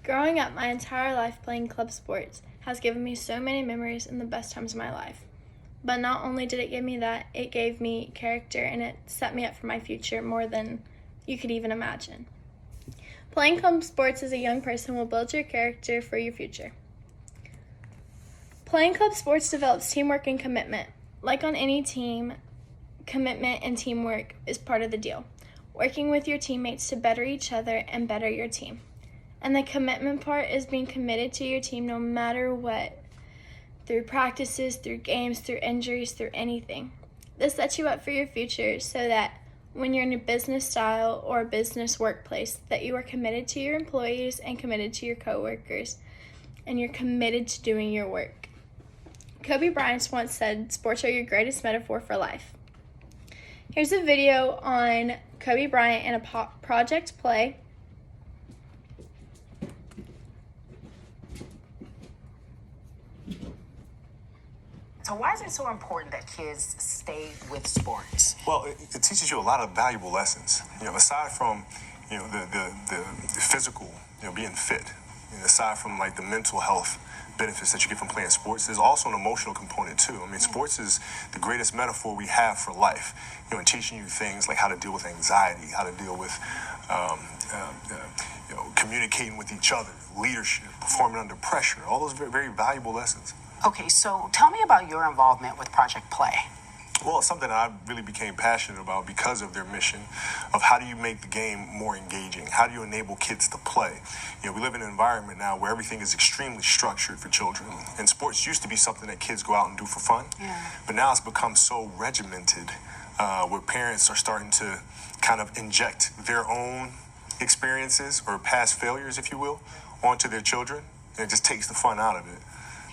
Growing up my entire life playing club sports has given me so many memories and the best times of my life. But not only did it give me that, it gave me character and it set me up for my future more than you could even imagine. Playing club sports as a young person will build your character for your future. Playing club sports develops teamwork and commitment. Like on any team, commitment and teamwork is part of the deal. Working with your teammates to better each other and better your team. And the commitment part is being committed to your team no matter what, through practices, through games, through injuries, through anything. This sets you up for your future so that when you're in a business style or a business workplace, that you are committed to your employees and committed to your coworkers, and you're committed to doing your work. Kobe Bryant once said, "Sports are your greatest metaphor for life." Here's a video on Kobe Bryant and a project play. So why is it so important that kids stay with sports? Well, it teaches you a lot of valuable lessons. Aside from, the physical, being fit, aside from like the mental health benefits that you get from playing sports, there's also an emotional component too. I mean, sports is the greatest metaphor we have for life. In teaching you things like how to deal with anxiety, how to deal with, communicating with each other, leadership, performing under pressure, all those very, very valuable lessons. Okay, so tell me about your involvement with Project Play. Well, it's something that I really became passionate about because of their mission of how do you make the game more engaging? How do you enable kids to play? We live in an environment now where everything is extremely structured for children. And sports used to be something that kids go out and do for fun. Yeah. But now it's become so regimented where parents are starting to kind of inject their own experiences or past failures, if you will, onto their children. And it just takes the fun out of it.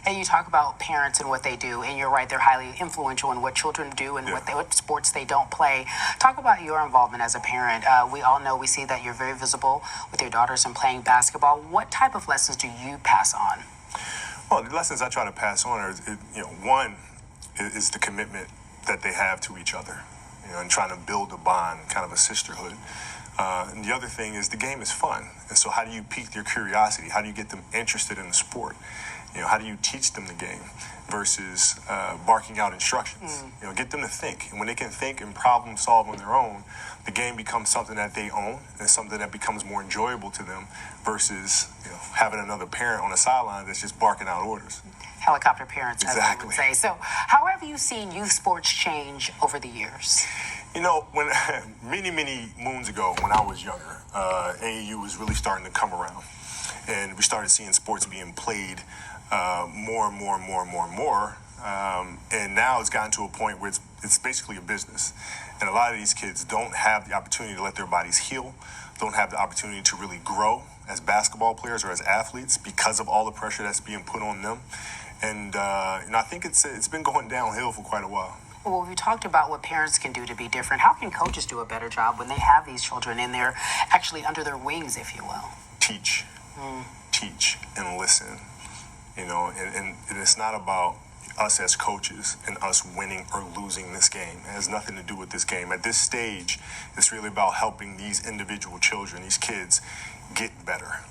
And you talk about parents and what they do, and you're right, they're highly influential in what children do and what sports they don't play. Talk about your involvement as a parent. We all know, we see that you're very visible with your daughters and playing basketball. What type of lessons do you pass on? Well, the lessons I try to pass on are, one is the commitment that they have to each other, and trying to build a bond, kind of a sisterhood. And the other thing is the game is fun. And so how do you pique their curiosity? How do you get them interested in the sport? How do you teach them the game versus barking out instructions? Get them to think. And when they can think and problem solve on their own, the game becomes something that they own and something that becomes more enjoyable to them versus having another parent on the sideline that's just barking out orders. Helicopter parents, as exactly. I would say. So how have you seen youth sports change over the years? When many moons ago, when I was younger, AAU was really starting to come around. And we started seeing sports being played more and more. And now it's gotten to a point where it's basically a business. And a lot of these kids don't have the opportunity to let their bodies heal, don't have the opportunity to really grow as basketball players or as athletes because of all the pressure that's being put on them. And I think it's been going downhill for quite a while. Well, we talked about what parents can do to be different. How can coaches do a better job when they have these children and they're actually under their wings, if you will? Teach and listen, and it's not about us as coaches and us winning or losing this game. It has nothing to do with this game. At this stage, it's really about helping these individual children, these kids, get better.